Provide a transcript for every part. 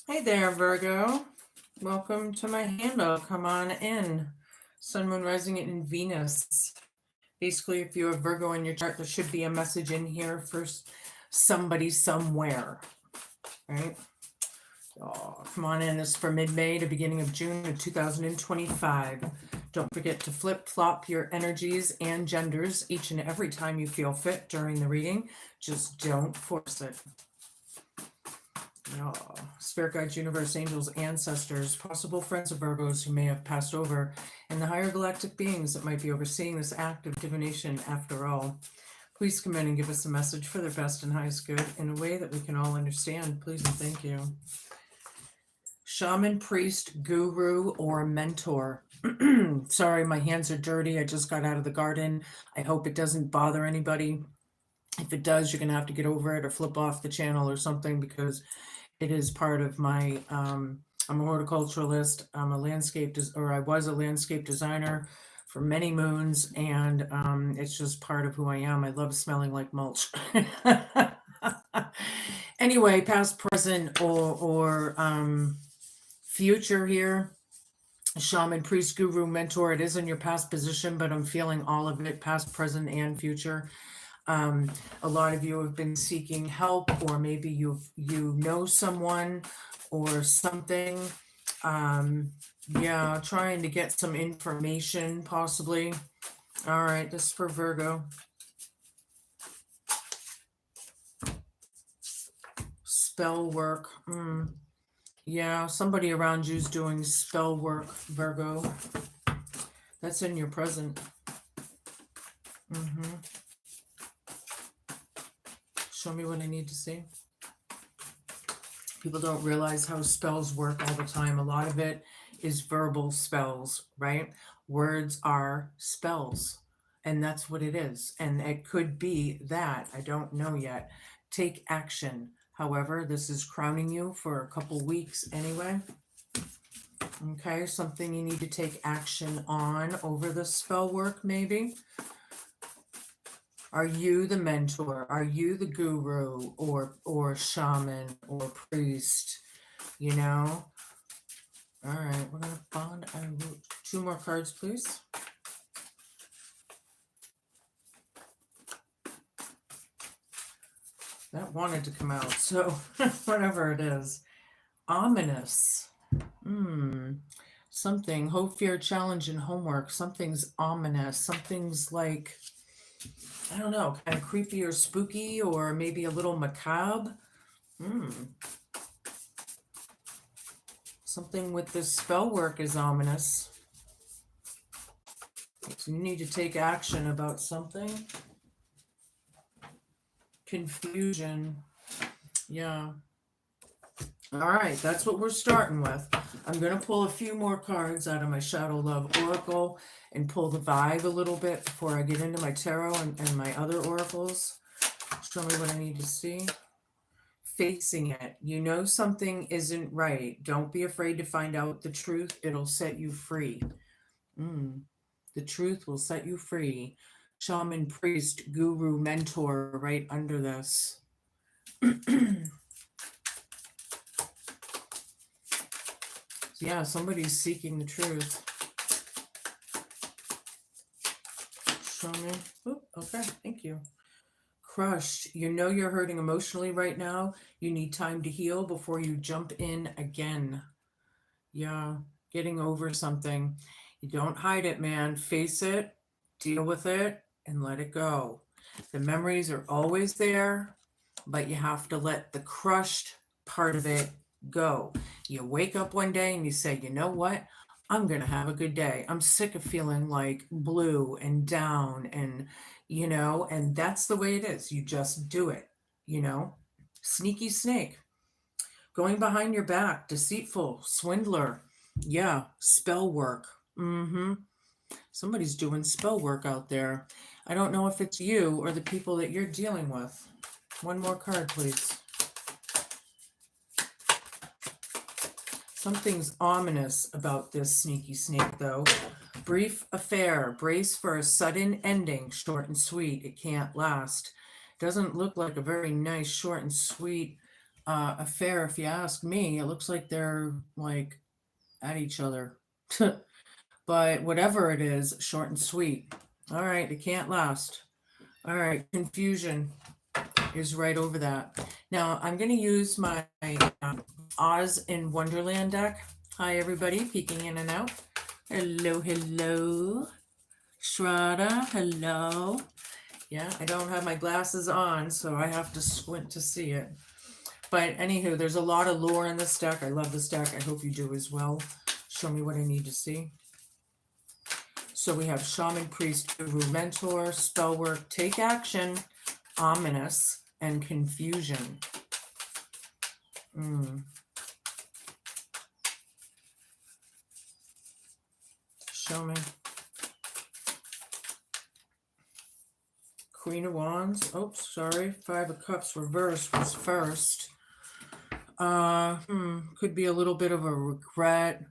Hey there, Virgo. Welcome to my handle. Come on in. Sun, Moon, Rising in Venus. Basically, if you have Virgo in your chart, there should be a message in here for somebody somewhere, right? Oh, come on in. This is for mid-May to beginning of June of 2025. Don't forget to flip-flop your energies and genders each and every time you feel fit during the reading. Just don't force it. Oh, spirit guides, universe, angels, ancestors, possible friends of Virgos who may have passed over, and the higher galactic beings that might be overseeing this act of divination after all. Please come in and give us a message for their best and highest good in a way that we can all understand. Please and thank you. Shaman, priest, guru, or mentor. Sorry, my hands are dirty. I just got out of the garden. I hope it doesn't bother anybody. If it does, you're going to have to get over it or flip off the channel or something, because it is part of my, I'm a horticulturalist. I'm a I was a landscape designer for many moons, and it's just part of who I am. I love smelling like mulch. Anyway, past, present, or future here. Shaman, priest, guru, mentor. It is in your past position, but I'm feeling all of it, past, present, and future. A lot of you have been seeking help, or maybe you know someone or something. Yeah, trying to get some information, possibly. All right, this is for Virgo. Spell work. Yeah, somebody around you's doing spell work, Virgo. That's in your present. Show me what I need to see. People don't realize how spells work all the time. A lot of it is verbal spells, right? Words are spells, and that's what it is. And it could be that. I don't know yet. Take action. However, this is crowning you for a couple weeks anyway. Okay, something you need to take action on over the spell work, maybe. Are you the mentor? Are you the guru or shaman or priest? You know? All right, we're gonna bond. Two more cards, please. That wanted to come out, so whatever it is. Ominous. Something. Hope, fear, challenge, and homework. Something's ominous. Something's like, I don't know, kind of creepy or spooky, or maybe a little macabre. Something with this spell work is ominous. So you need to take action about something. Confusion. Yeah. All right, that's what we're starting with. I'm going to pull a few more cards out of my Shadow Love Oracle and pull the vibe a little bit before I get into my tarot and my other oracles. Show me what I need to see. Facing it. You know something isn't right. Don't be afraid to find out the truth. It'll set you free. The truth will set you free. Shaman, priest, guru, mentor, right under this. Yeah, somebody's seeking the truth. Show me. Oop, okay, thank you. Crushed. You know you're hurting emotionally right now. You need time to heal before you jump in again. Yeah, getting over something. You don't hide it, man. Face it, deal with it, and let it go. The memories are always there, but you have to let the crushed part of it go. You wake up one day and you say, you know what? I'm going to have a good day. I'm sick of feeling like blue and down and, and that's the way it is. You just do it, Sneaky snake. Going behind your back, deceitful, swindler. Yeah, spell work. Somebody's doing spell work out there. I don't know if it's you or the people that you're dealing with. One more card, please. Something's ominous about this sneaky snake, though. Brief affair. Brace for a sudden ending. Short and sweet. It can't last. Doesn't look like a very nice, short and sweet affair, if you ask me. It looks like they're like at each other. But whatever it is, short and sweet. All right, it can't last. All right, confusion is right over that. Now I'm going to use my Oz in Wonderland deck. Hi, everybody, peeking in and out. Hello, hello. Shraddha, hello. Yeah, I don't have my glasses on, so I have to squint to see it. But anywho, there's a lot of lore in this deck. I love this deck. I hope you do as well. Show me what I need to see. So we have Shaman, Priest, Guru, Mentor, Spellwork, Take Action, Ominous, and Confusion. Show me. Queen of Wands. Oops, sorry. Five of Cups reversed was first. Could be a little bit of a regret.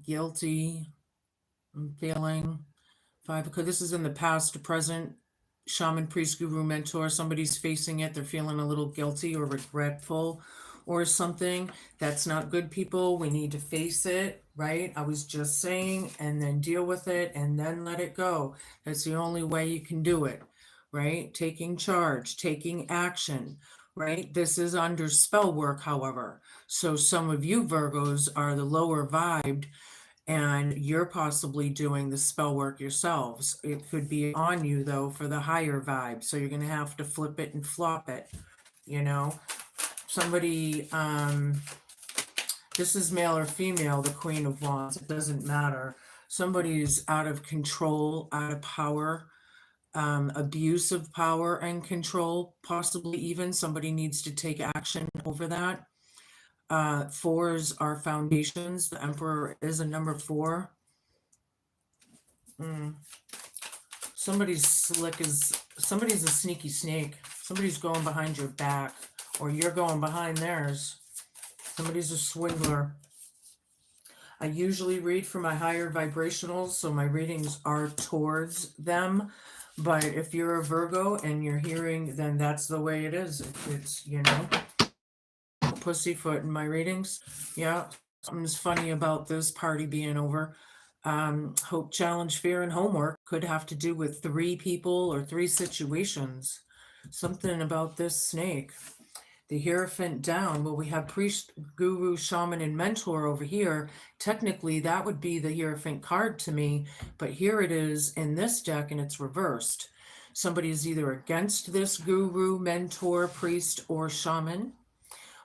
Guilty. I'm feeling. Five, because this is in the past to present. Shaman, Priest, Guru, Mentor. Somebody's facing it. They're feeling a little guilty or regretful or something. That's not good, people. We need to face it, right? I was just saying, and then deal with it and then let it go. That's the only way you can do it, right? Taking charge, taking action, right? This is under spell work, however. So some of you Virgos are the lower vibed, and you're possibly doing the spell work yourselves. It could be on you, though, for the higher vibe. So you're going to have to flip it and flop it, you know? Somebody, this is male or female, the Queen of Wands. It doesn't matter. Somebody's out of control, out of power, abuse of power and control, possibly even. Somebody needs to take action over that. Fours are foundations. The Emperor is a number 4. Somebody's somebody's a sneaky snake. Somebody's going behind your back, or you're going behind theirs. Somebody's a swindler. I usually read for my higher vibrationals, so my readings are towards them. But if you're a Virgo and you're hearing, then that's the way it is. It's, you know, pussyfoot in my readings. Yeah, something's funny about this party being over. Hope, challenge, fear, and homework could have to do with 3 people or 3 situations. Something about this snake. The Hierophant down. Well, we have Priest, Guru, Shaman, and Mentor over here. Technically, that would be the Hierophant card to me, but here it is in this deck, and it's reversed. Somebody is either against this Guru, Mentor, Priest, or Shaman,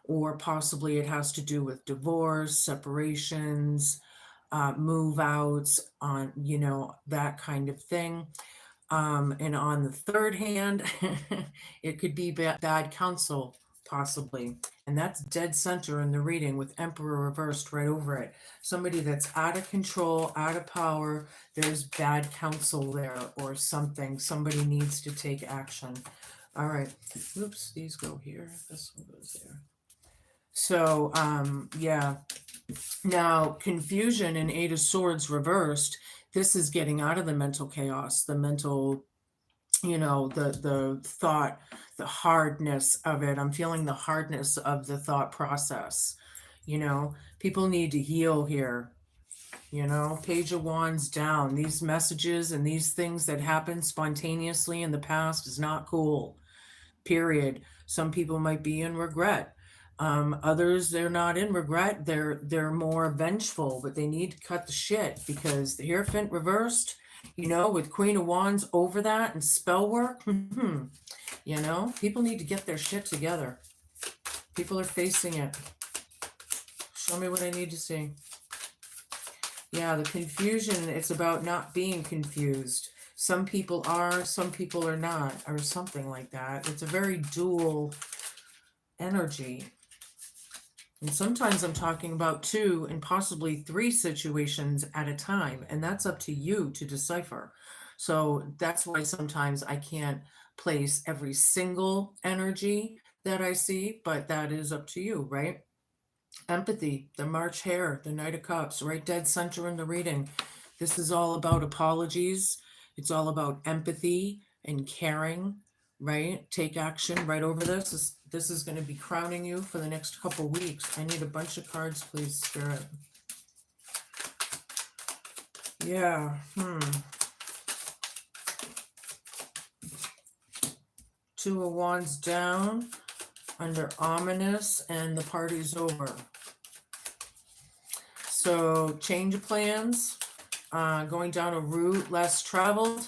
or possibly it has to do with divorce, separations, move outs, on, you know, that kind of thing. And on the third hand, it could be bad counsel, possibly. And that's dead center in the reading with Emperor reversed right over it. Somebody that's out of control, out of power, there's bad counsel there or something. Somebody needs to take action. All right. Oops, these go here. This one goes there. So, yeah. Now, confusion in 8 of Swords reversed. This is getting out of the mental chaos, the mental, you know, the thought, the hardness of it. I'm feeling the hardness of the thought process. You know, people need to heal here. You know, Page of Wands down. These messages and these things that happen spontaneously in the past is not cool. Period. Some people might be in regret. Others, they're not in regret. They're more vengeful, but they need to cut the shit because the Hierophant reversed, you know, with Queen of Wands over that and spell work. You know, people need to get their shit together. People are facing it. Show me what I need to see. Yeah, the confusion, it's about not being confused. Some people are, some people are not, or something like that. It's a very dual energy. And sometimes I'm talking about 2 and possibly 3 situations at a time, and that's up to you to decipher. So that's why sometimes I can't place every single energy that I see, but that is up to you, right? Empathy, the March Hare, the Knight of Cups, right dead center in the reading. This is all about apologies. It's all about empathy and caring, right? Take action right over this. This is going to be crowning you for the next couple weeks. I need a bunch of cards, please, Spirit. Yeah. Two of Wands down under ominous, and the party's over. So change of plans, going down a route less traveled.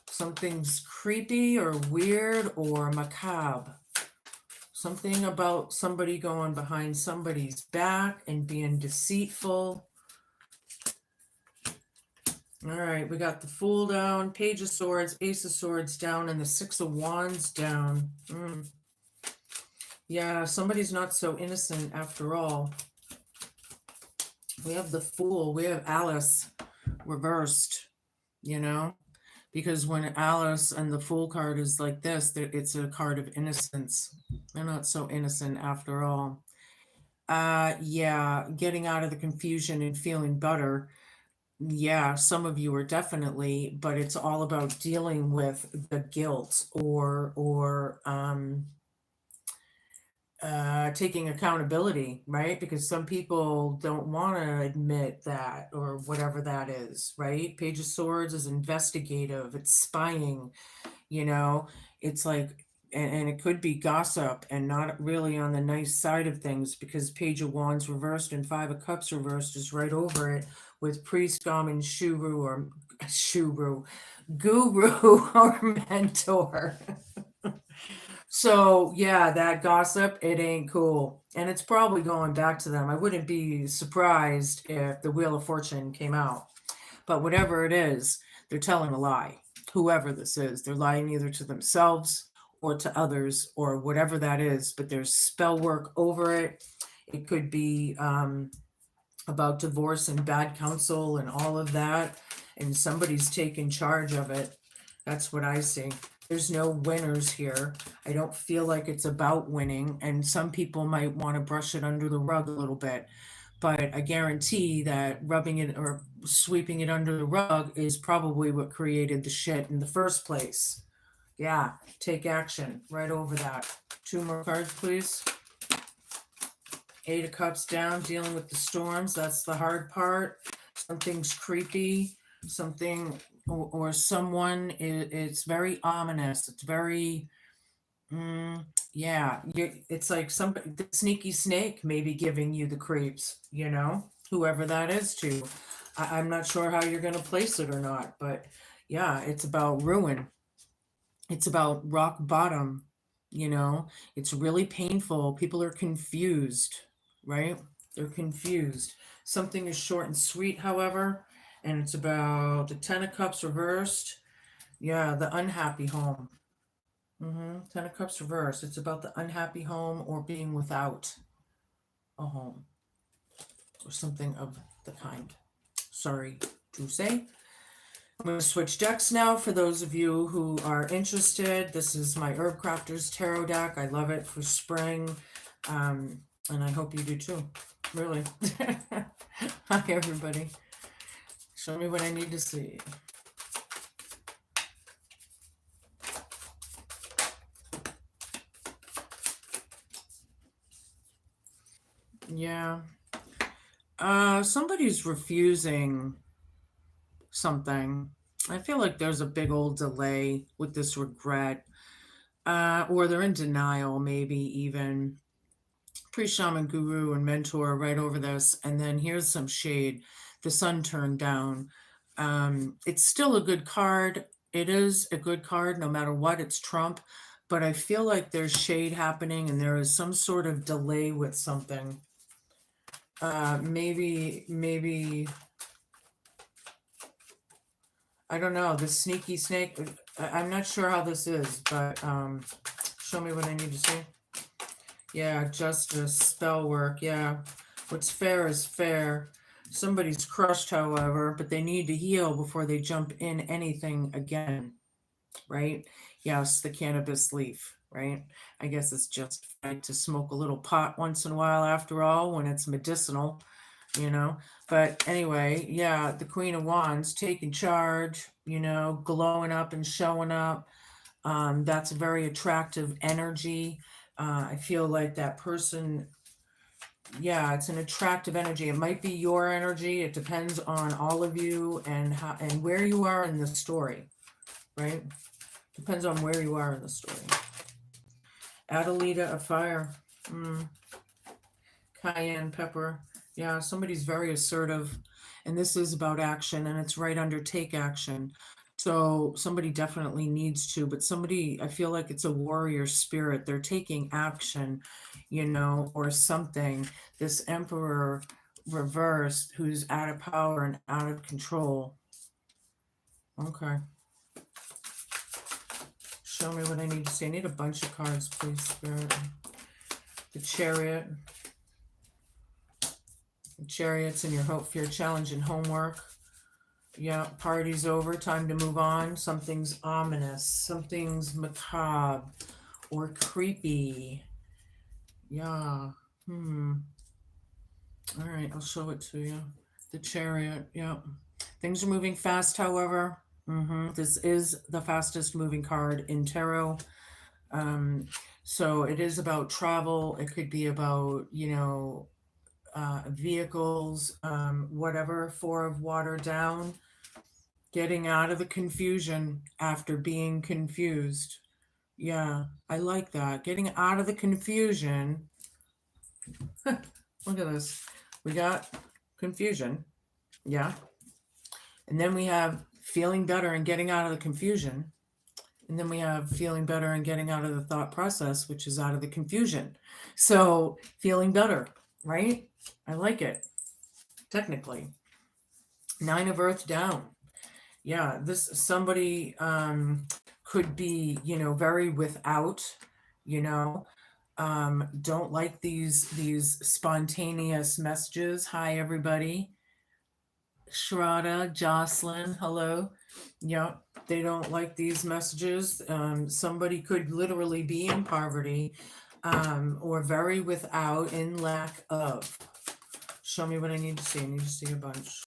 Something's creepy or weird or macabre. Something about somebody going behind somebody's back and being deceitful. All right, we got the Fool down, Page of Swords, Ace of Swords down, and the Six of Wands down. Yeah, somebody's not so innocent after all. We have the Fool, we have Alice reversed, you know? Because when Alice and the Fool card is like this, it's a card of innocence. They're not so innocent after all. Yeah, getting out of the confusion and feeling better. Yeah, some of you are definitely, but it's all about dealing with the guilt or taking accountability, right? Because some people don't want to admit that or whatever that is, right? Page of Swords is investigative, it's spying, you know, it's like, and it could be gossip and not really on the nice side of things, because Page of Wands reversed and Five of Cups reversed is right over it with priest, shaman, guru or mentor. So yeah, that gossip, it ain't cool. And it's probably going back to them. I wouldn't be surprised if the Wheel of Fortune came out. But whatever it is, they're telling a lie. Whoever this is, they're lying either to themselves or to others or whatever that is. But there's spell work over it. It could be about divorce and bad counsel and all of that. And somebody's taking charge of it. That's what I see. There's no winners here. I don't feel like it's about winning, and some people might want to brush it under the rug a little bit. But I guarantee that rubbing it or sweeping it under the rug is probably what created the shit in the first place. Yeah, take action right over that. Two more cards, please. Eight of Cups down, dealing with the storms. That's the hard part. Something's creepy. Something or someone, it's very ominous. It's very, yeah, it's like somebody, the sneaky snake maybe giving you the creeps, you know, whoever that is to. I'm not sure how you're going to place it or not, but yeah, it's about ruin. It's about rock bottom, you know, it's really painful. People are confused, right? They're confused. Something is short and sweet, however, and it's about the Ten of Cups reversed. Yeah, the unhappy home. Ten of Cups reversed. It's about the unhappy home or being without a home or something of the kind. Sorry to say. I'm going to switch decks now for those of you who are interested. This is my Herb Crafters Tarot deck. I love it for spring, and I hope you do too. Really. Hi, everybody. Show me what I need to see. Yeah. Somebody's refusing something. I feel like there's a big old delay with this regret. Or they're in denial, maybe even. Priest, shaman, guru, and mentor right over this. And then here's some shade. The sun turned down. It's still a good card. It is a good card no matter what. It's Trump. But I feel like there's shade happening and there is some sort of delay with something. Maybe I don't know, the sneaky snake. I'm not sure how this is, but show me what I need to see. Yeah, justice, spell work. Yeah, what's fair is fair. Somebody's crushed, however, but they need to heal before they jump in anything again, right? Yes, the cannabis leaf, right? I guess it's just right to smoke a little pot once in a while after all when it's medicinal, you know? But anyway, yeah, the Queen of Wands taking charge, you know, glowing up and showing up. That's a very attractive energy. I feel like that person, yeah, it's an attractive energy. It might be your energy. It depends on all of you and how and where you are in the story, right? Depends on where you are in the story. Adelita of fire. Cayenne pepper. Yeah, somebody's very assertive. And this is about action, and it's right under take action. So somebody definitely needs to, but somebody, I feel like it's a warrior spirit. They're taking action, or something. This emperor reversed who's out of power and out of control. Okay. Show me what I need to see. I need a bunch of cards, please, Spirit. The Chariot. The Chariot's in your hope, fear, challenge, and homework. Yeah, party's over, time to move on. Something's ominous, something's macabre or creepy. Yeah. All right, I'll show it to you. The Chariot, yeah. Things are moving fast, however. This is the fastest moving card in tarot. So it is about travel. It could be about, vehicles, whatever, 4 of water down. Getting out of the confusion after being confused. Yeah, I like that. Getting out of the confusion. Look at this. We got confusion. Yeah. And then we have feeling better and getting out of the confusion. And then we have feeling better and getting out of the thought process, which is out of the confusion. So feeling better, right? I like it. Technically. 9 of Earth down. Yeah, this somebody could be, very without, don't like these spontaneous messages. Hi everybody. Shraddha, Jocelyn, hello. Yeah, they don't like these messages. Somebody could literally be in poverty, or very without, in lack of. Show me what I need to see. I need to see a bunch.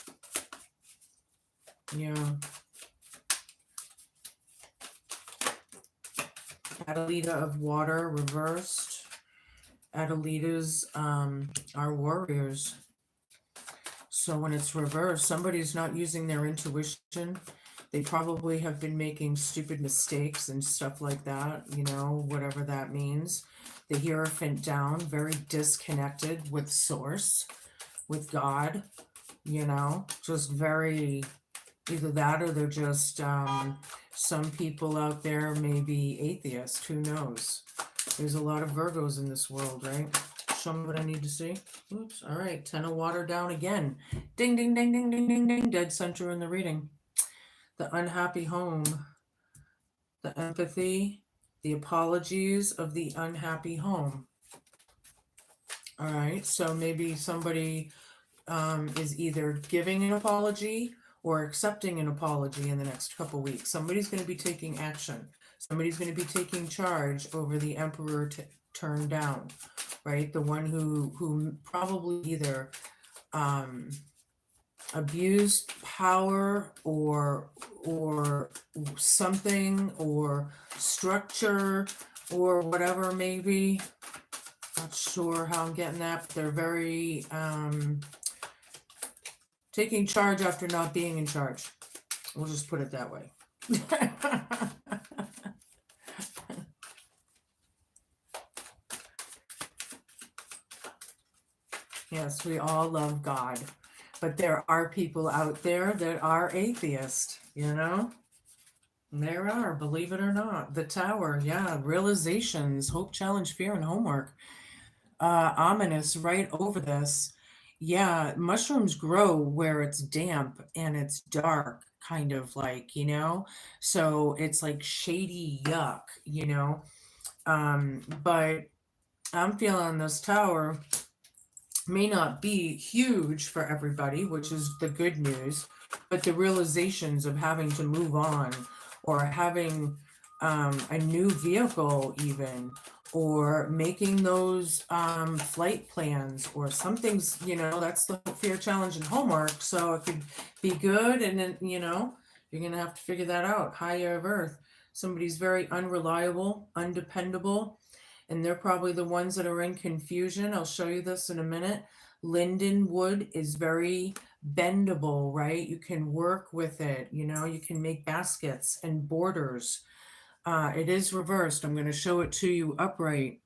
Yeah. Adelita of water reversed. Adelitas are warriors. So when it's reversed, somebody's not using their intuition. They probably have been making stupid mistakes and stuff like that, whatever that means. The Hierophant down, very disconnected with source, with God, just very, either that or they're just, some people out there may be atheist, who knows? There's a lot of Virgos in this world, right? Show me what I need to see. Oops, all right, 10 of water down again. Ding, ding, ding, ding, ding, ding, ding, dead center in the reading. The unhappy home, the empathy, the apologies of the unhappy home. All right, so maybe somebody is either giving an apology or accepting an apology in the next couple weeks. Somebody's going to be taking action. Somebody's going to be taking charge over the emperor turned down, right? The one who probably either abused power or something or structure or whatever, maybe. Not sure how I'm getting that, but they're very taking charge after not being in charge. We'll just put it that way. Yes, we all love God, but there are people out there that are atheist, There are, believe it or not. The Tower, yeah, realizations, hope, challenge, fear, and homework. Ominous right over this. Yeah, mushrooms grow where it's damp and it's dark, kind of like, so it's like shady yuck, but I'm feeling this tower may not be huge for everybody, which is the good news, but the realizations of having to move on or having a new vehicle even, or making those flight plans or something's, that's the fear, challenge, and homework. So it could be good, and then, you're going to have to figure that out. Higher of Earth. Somebody's very unreliable, undependable, and they're probably the ones that are in confusion. I'll show you this in a minute. Linden wood is very bendable, right? You can work with it, you know, you can make baskets and borders. It is reversed. I'm going to show it to you upright.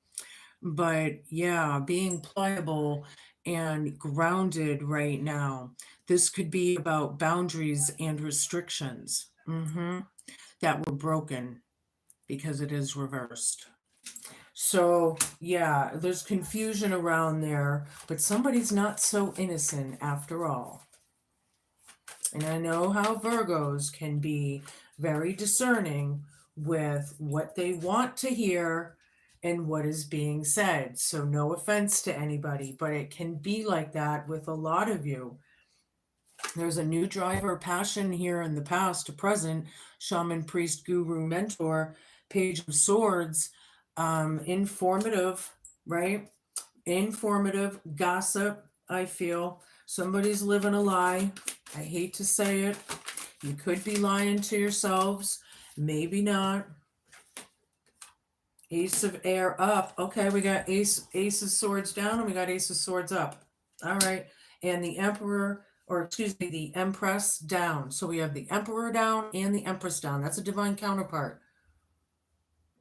But yeah, being pliable and grounded right now. This could be about boundaries and restrictions that were broken because it is reversed. So, yeah, there's confusion around there, but somebody's not so innocent after all. And I know how Virgos can be very discerning with what they want to hear and what is being said. So, no offense to anybody, but it can be like that with a lot of you. There's a new driver passion here in the past to present, shaman, priest, guru, mentor, page of swords, informative, right? Informative gossip. I feel somebody's living a lie. I hate to say it. You could be lying to yourselves, maybe not. Ace of air up. Okay, we got ace of swords down, and we got ace of swords up. All right, and the emperor, or excuse me, the empress down. So we have the emperor down and the empress down. That's a divine counterpart.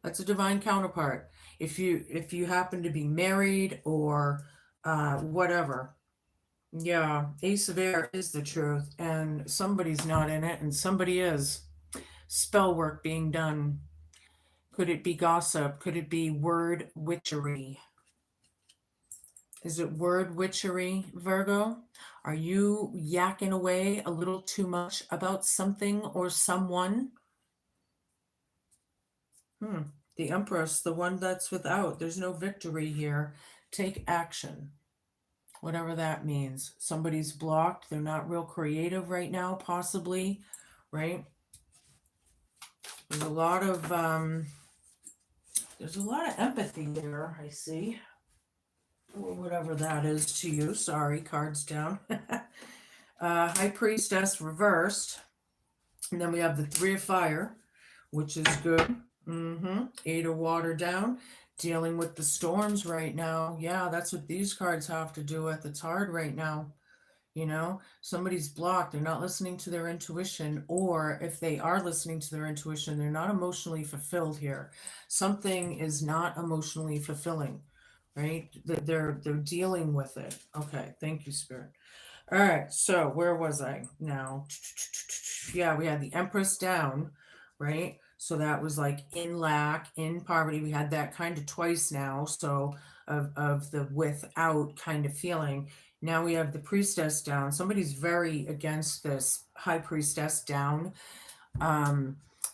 That's a divine counterpart. If you happen to be married or whatever, yeah, ace of air is the truth, and somebody's not in it, and somebody is. Spell work being done. Could it be gossip? Could it be word witchery? Is it word witchery, Virgo? Are you yakking away a little too much about something or someone? The Empress, the one that's without. There's no victory here. Take action. Whatever that means. Somebody's blocked. They're not real creative right now, possibly, right? There's a lot of empathy there, I see. Or whatever that is to you. Sorry, cards down. High Priestess reversed. And then we have the Three of Fire, which is good. Eight of Water down. Dealing with the storms right now. Yeah, that's what these cards have to do with. It's hard right now. You know, somebody's blocked. They're not listening to their intuition, or if they are listening to their intuition, they're not emotionally fulfilled here. Something is not emotionally fulfilling, right? They're dealing with it. Okay, thank you, Spirit. All right, so where was I now? Yeah, we had the Empress down, right? So that was like in lack, in poverty. We had that kind of twice now. So of the without kind of feeling. Now we have the Priestess down. Somebody's very against this High Priestess down.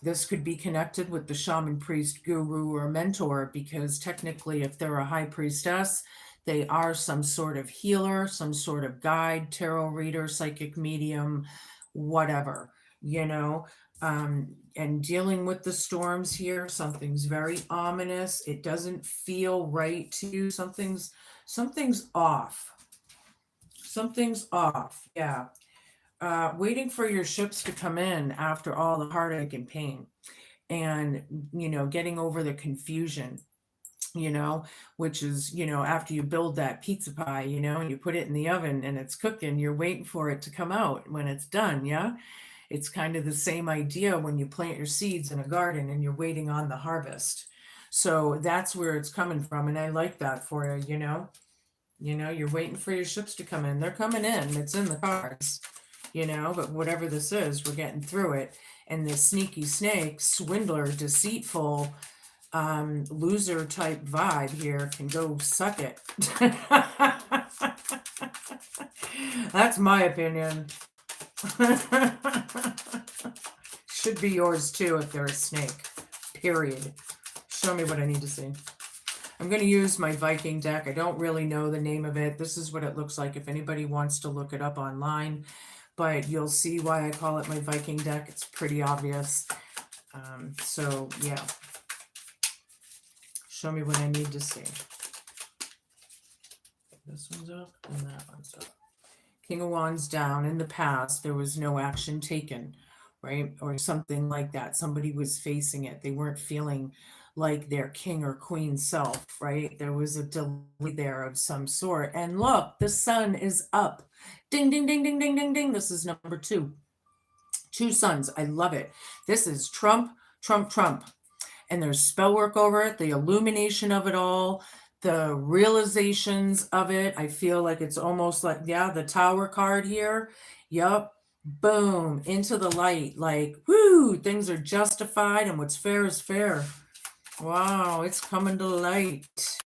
This could be connected with the shaman, priest, guru, or mentor, because technically, if they're a high priestess, they are some sort of healer, some sort of guide, tarot reader, psychic medium, whatever, you know. And dealing with the storms here, something's very ominous. It doesn't feel right to you. Something's off. Something's off. Yeah. Waiting for your ships to come in after all the heartache and pain, and getting over the confusion, which is, after you build that pizza pie, and you put it in the oven and it's cooking, you're waiting for it to come out when it's done. Yeah, it's kind of the same idea when you plant your seeds in a garden and you're waiting on the harvest. So that's where it's coming from, and I like that for you. You're waiting for your ships to come in. They're coming in. It's in the cards. But whatever this is, we're getting through it. And the sneaky snake, swindler, deceitful, loser type vibe here can go suck it. That's my opinion. Should be yours too if they're a snake. Period. Show me what I need to see. I'm going to use my Viking deck. I don't really know the name of it. This is what it looks like if anybody wants to look it up online. But you'll see why I call it my Viking deck. It's pretty obvious. So, yeah. Show me what I need to see. This one's up and that one's up. King of Wands down. In the past, there was no action taken, right? Or something like that. Somebody was facing it. They weren't feeling like their king or queen self, right? There was a delay there of some sort. And look, the sun is up. Ding, ding, ding, ding, ding, ding, ding. This is number 2. 2 suns. I love it. This is Trump, Trump, Trump. And there's spell work over it, the illumination of it all, the realizations of it. I feel like it's almost like, yeah, the Tower card here. Yup. Boom. Into the light. Like, whoo, things are justified and what's fair is fair. Wow, it's coming to light.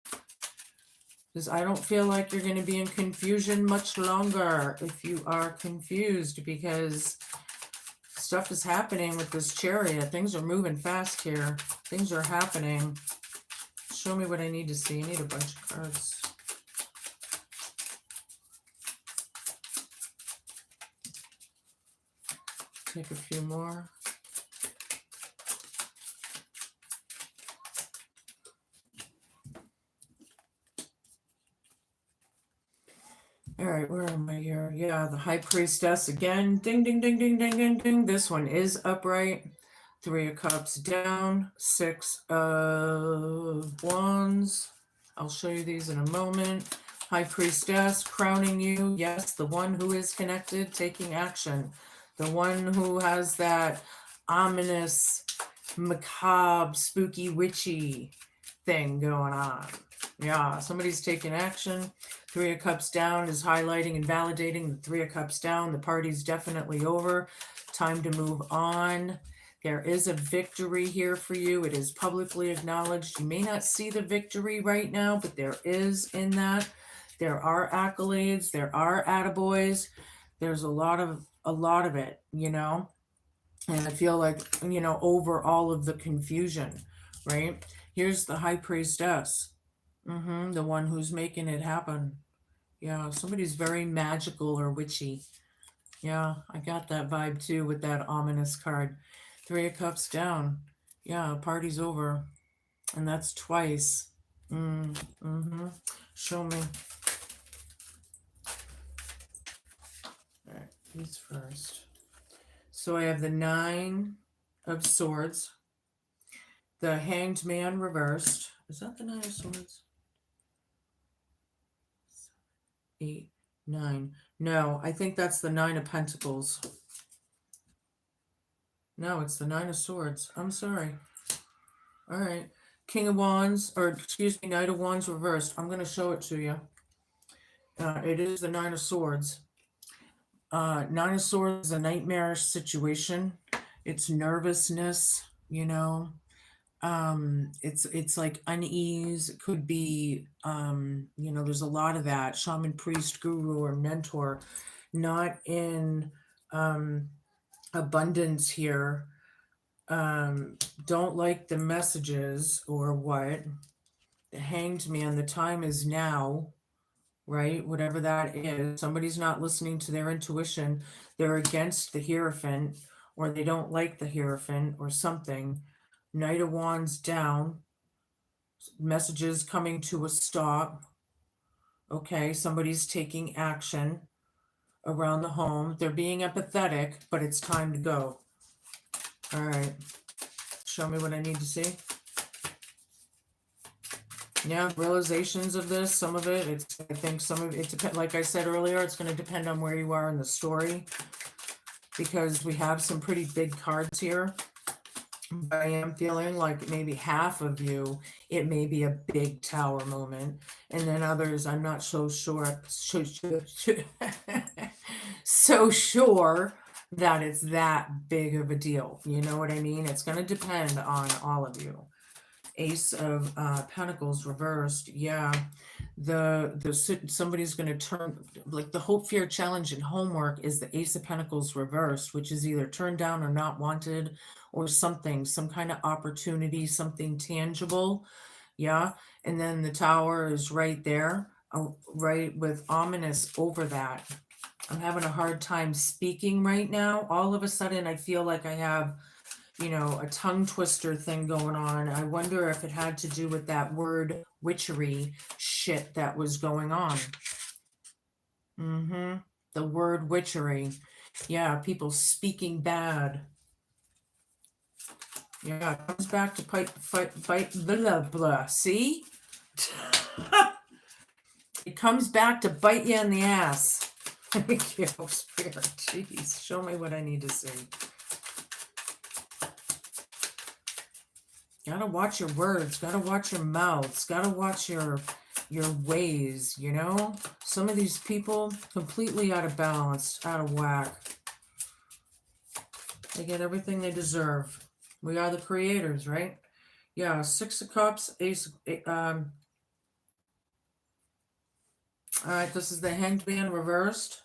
Because I don't feel like you're going to be in confusion much longer if you are confused, because stuff is happening with this Chariot. Things are moving fast here. Things are happening. Show me what I need to see. I need a bunch of cards. Take a few more. All right, where am I here? Yeah, the High Priestess again. Ding, ding, ding, ding, ding, ding, ding. This one is upright. 3 of Cups down. 6 of Wands. I'll show you these in a moment. High Priestess crowning you. Yes, the one who is connected, taking action. The one who has that ominous, macabre, spooky, witchy thing going on. Yeah, somebody's taking action. 3 of Cups down is highlighting and validating the 3 of Cups down. The party's definitely over. Time to move on. There is a victory here for you. It is publicly acknowledged. You may not see the victory right now, but there is in that. There are accolades. There are attaboys. There's a lot of it, you know. And I feel like, you know, over all of the confusion, right? Here's the High Priestess. The one who's making it happen. Yeah, somebody's very magical or witchy. Yeah, I got that vibe too with that ominous card. 3 of Cups down. Yeah, party's over. And that's twice. Show me. All right, these first. So I have the 9 of Swords. The Hanged Man reversed. Is that the 9 of Swords? 8, 9. No, I think that's the 9 of Pentacles. No, it's the 9 of Swords. I'm sorry. All right. King of Wands, or excuse me, Knight of Wands reversed. I'm going to show it to you. It is the 9 of Swords. 9 of Swords is a nightmarish situation. It's nervousness, you know. It's like unease. It could be, you know, there's a lot of that. Shaman, priest, guru, or mentor. Not in abundance here. Don't like the messages or what. The Hanged Man, the time is now, right? Whatever that is. Somebody's not listening to their intuition. They're against the Hierophant, or they don't like the Hierophant or something. Knight of Wands down. Messages coming to a stop. Okay, somebody's taking action around the home. They're being empathetic, but it's time to go. All right. Show me what I need to see. Yeah, realizations of this, some of it, I think some of it depends, like I said earlier, it's going to depend on where you are in the story, because we have some pretty big cards here. But I am feeling like maybe half of you, it may be a big Tower moment, and then others, I'm not so sure, so sure that it's that big of a deal. You know what I mean? It's going to depend on all of you. Ace of Pentacles reversed. Yeah, somebody's going to turn, like the hope, fear, challenge, and homework is the Ace of Pentacles reversed, which is either turned down or not wanted, or something, some kind of opportunity, something tangible. Yeah, and then the Tower is right there, right, with ominous over that. I'm having a hard time speaking right now. All of a sudden, I feel like I have, you know, a tongue twister thing going on. I wonder if it had to do with that word witchery shit that was going on. The word witchery. Yeah, people speaking bad. Yeah, it comes back to bite, blah, blah. See? It comes back to bite you in the ass. Thank you, Spirit. Jeez, show me what I need to see. Gotta watch your words, gotta watch your mouths, gotta watch your ways, you know? Some of these people completely out of balance, out of whack. They get everything they deserve. We are the creators, right? Yeah, Six of Cups, all right, this is the Hanged Man reversed.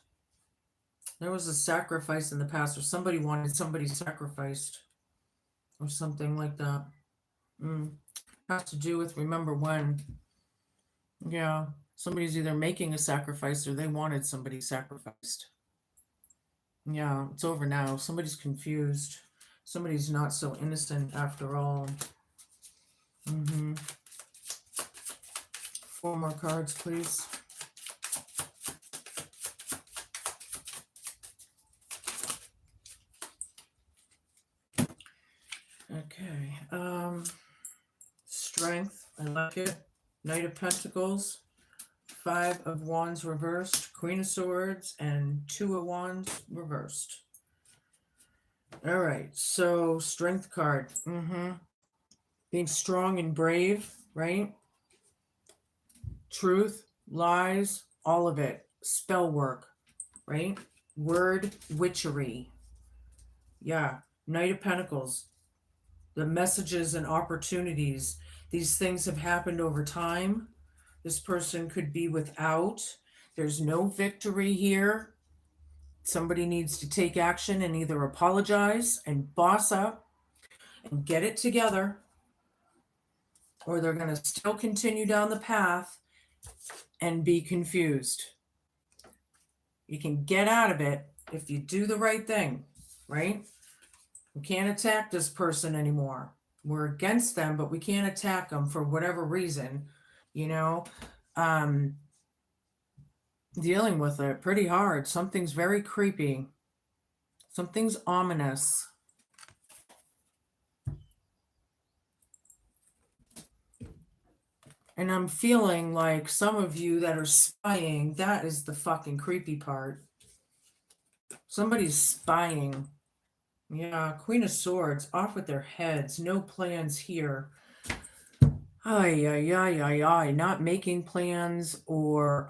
There was a sacrifice in the past, or somebody wanted somebody sacrificed, or something like that. Has to do with remember when. Yeah, somebody's either making a sacrifice or they wanted somebody sacrificed. Yeah, it's over now. Somebody's confused. Somebody's not so innocent after all. 4 more cards, please. Okay. Strength. I like it. Knight of Pentacles. 5 of Wands reversed. Queen of Swords. And 2 of Wands reversed. All right. So, Strength card. Being strong and brave, right? Truth, lies, all of it. Spell work, right? Word witchery. Yeah. Knight of Pentacles. The messages and opportunities. These things have happened over time. This person could be without. There's no victory here. Somebody needs to take action and either apologize and boss up and get it together, or they're going to still continue down the path and be confused. You can get out of it if you do the right thing, right? We can't attack this person anymore. We're against them, but we can't attack them for whatever reason, you know. Dealing with it pretty hard. Something's very creepy. Something's ominous. And I'm feeling like some of you that are spying, that is the fucking creepy part. Somebody's spying. Yeah, Queen of Swords, off with their heads. No plans here. Not making plans or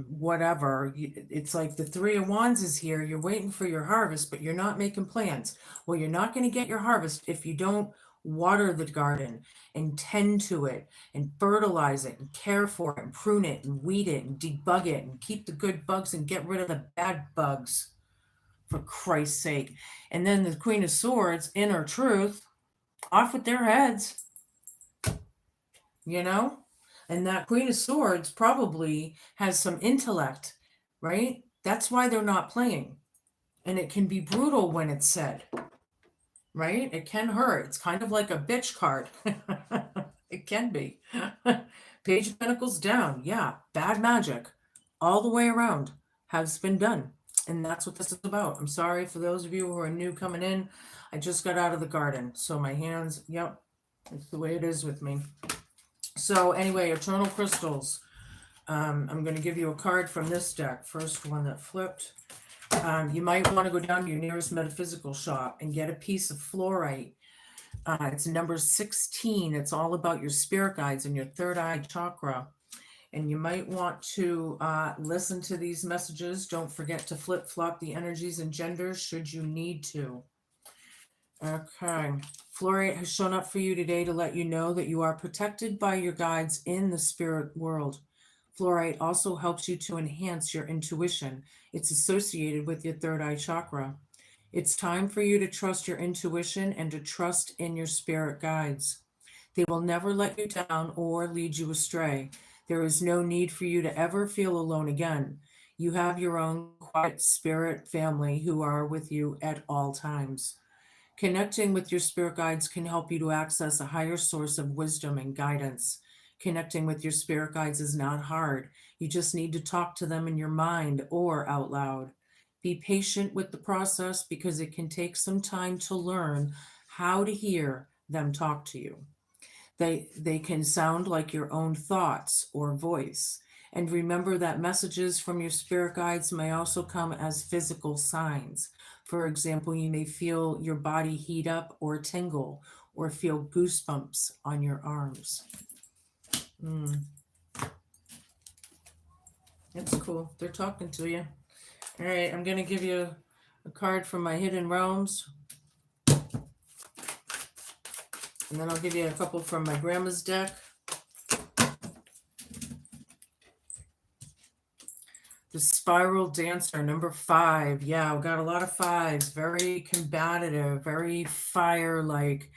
whatever. It's like the 3 of Wands is here. You're waiting for your harvest, but you're not making plans. Well, you're not going to get your harvest if you don't water the garden and tend to it and fertilize it and care for it and prune it and weed it and debug it and keep the good bugs and get rid of the bad bugs, for Christ's sake. And then the Queen of Swords, inner truth, off with their heads. You know, and that Queen of Swords probably has some intellect, right? That's why they're not playing. And it can be brutal when it's said, right? It can hurt. It's kind of like a bitch card. It can be. Page of Pentacles down. Yeah, bad magic all the way around has been done. And that's what this is about. I'm sorry for those of you who are new coming in. I just got out of the garden. So my hands, yep, it's the way it is with me. So anyway, Eternal Crystals. I'm going to give you a card from this deck. First one that flipped. You might want to go down to your nearest metaphysical shop and get a piece of fluorite. It's number 16. It's all about your spirit guides and your third eye chakra. And you might want to listen to these messages. Don't forget to flip-flop the energies and genders should you need to. Okay. Fluorite has shown up for you today to let you know that you are protected by your guides in the spirit world. Fluorite also helps you to enhance your intuition. It's associated with your third eye chakra. It's time for you to trust your intuition and to trust in your spirit guides. They will never let you down or lead you astray. There is no need for you to ever feel alone again. You have your own quiet spirit family who are with you at all times. Connecting with your spirit guides can help you to access a higher source of wisdom and guidance. Connecting with your spirit guides is not hard. You just need to talk to them in your mind or out loud. Be patient with the process because it can take some time to learn how to hear them talk to you. They can sound like your own thoughts or voice. And remember that messages from your spirit guides may also come as physical signs. For example, you may feel your body heat up or tingle, or feel goosebumps on your arms. That's cool. They're talking to you. All right, I'm going to give you a card from my Hidden Realms. And then I'll give you a couple from my grandma's deck. The Spiral Dancer, number 5. Yeah, we got a lot of 5s. Very combative, very fire-like.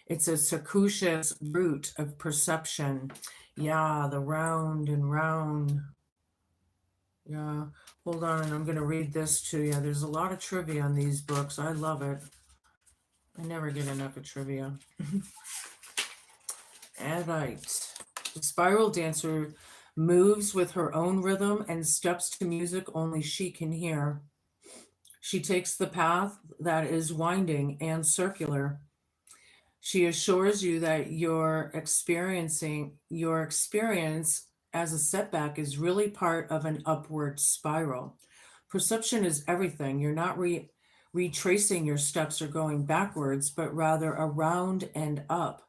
It's a circuitous route of perception. Yeah, the round and round. Yeah, hold on, I'm going to read this to you. There's a lot of trivia on these books. I love it. I never get enough of trivia. All right. The Spiral Dancer moves with her own rhythm and steps to music only she can hear. She takes the path that is winding and circular. She assures you that your experience as a setback is really part of an upward spiral. Perception is everything. You're not retracing your steps or going backwards, but rather around and up.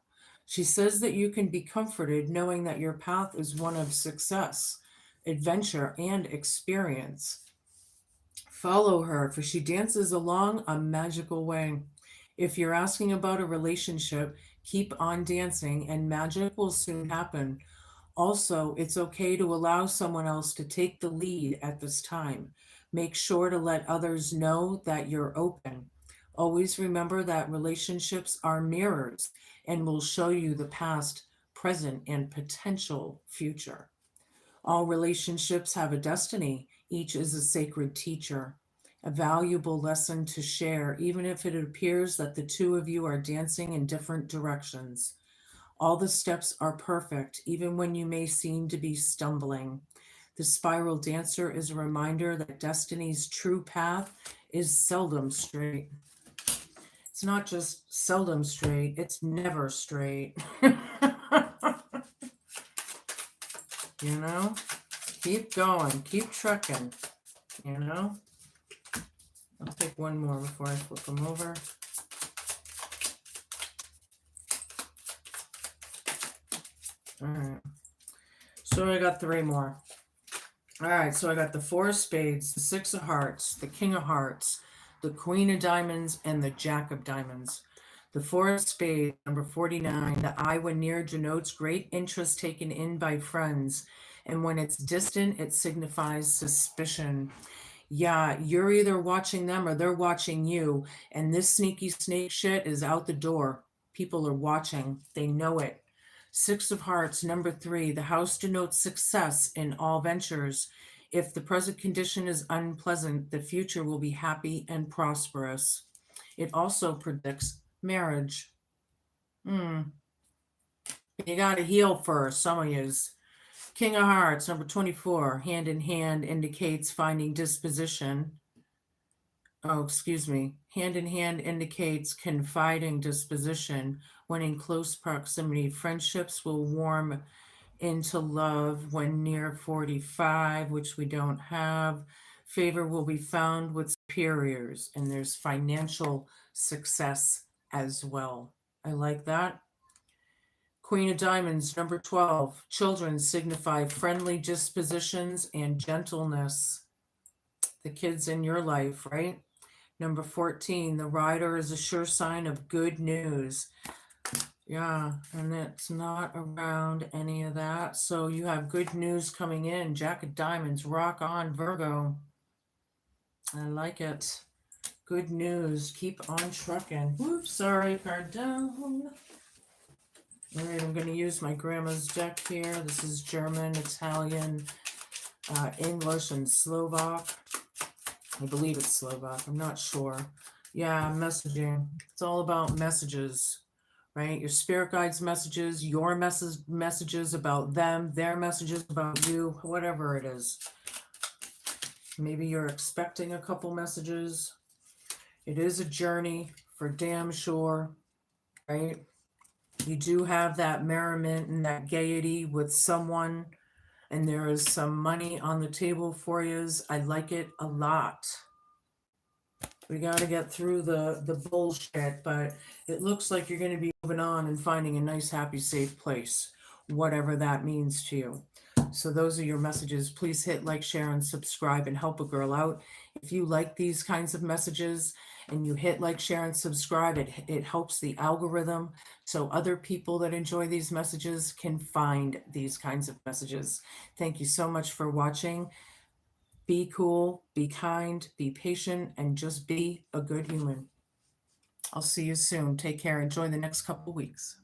She says that you can be comforted knowing that your path is one of success, adventure, and experience. Follow her, for she dances along a magical way. If you're asking about a relationship, keep on dancing and magic will soon happen. Also, it's okay to allow someone else to take the lead at this time. Make sure to let others know that you're open. Always remember that relationships are mirrors and will show you the past, present, and potential future. All relationships have a destiny. Each is a sacred teacher, a valuable lesson to share, even if it appears that the two of you are dancing in different directions. All the steps are perfect, even when you may seem to be stumbling. The Spiral Dancer is a reminder that destiny's true path is seldom straight. It's not just seldom straight, it's never straight. You know? Keep going, keep trucking, you know? I'll take one more before I flip them over. All right. So I got 3 more. All right, so I got the 4 of Spades, the 6 of Hearts, the King of Hearts, the Queen of Diamonds, and the Jack of Diamonds. The 4 of Spades, number 49, the eye when near denotes great interest taken in by friends, and when it's distant, it signifies suspicion. Yeah, you're either watching them or they're watching you, and this sneaky snake shit is out the door. People are watching, they know it. 6 of Hearts, number 3, the house denotes success in all ventures. If the present condition is unpleasant, the future will be happy and prosperous. It also predicts marriage. You got to heal first, some of yous. King of Hearts, number 24, hand in hand indicates finding disposition. Oh, excuse me. Hand in hand indicates confiding disposition. When in close proximity, friendships will warm into love. When near 45, which we don't have, favor will be found with superiors, and there's financial success as well. I like that. Queen of Diamonds, number 12. Children signify friendly dispositions and gentleness. The kids in your life, right? Number 14. The rider is a sure sign of good news. Yeah, and it's not around any of that. So you have good news coming in. Jack of Diamonds, rock on, Virgo. I like it. Good news. Keep on trucking. Whoops, sorry, card down. All right, I'm going to use my grandma's deck here. This is German, Italian, English, and Slovak. I believe it's Slovak. I'm not sure. Yeah, messaging. It's all about messages, right? Your spirit guides' messages, your messages about them, their messages about you, whatever it is. Maybe you're expecting a couple messages. It is a journey for damn sure, right? You do have that merriment and that gaiety with someone, and there is some money on the table for you. I like it a lot. We got to get through the bullshit, but it looks like you're going to be moving on and finding a nice, happy, safe place, whatever that means to you. So those are your messages. Please hit like, share, and subscribe and help a girl out. If you like these kinds of messages and you hit like, share, and subscribe, it helps the algorithm so other people that enjoy these messages can find these kinds of messages. Thank you so much for watching. Be cool, be kind, be patient, and just be a good human. I'll see you soon. Take care. Enjoy the next couple weeks.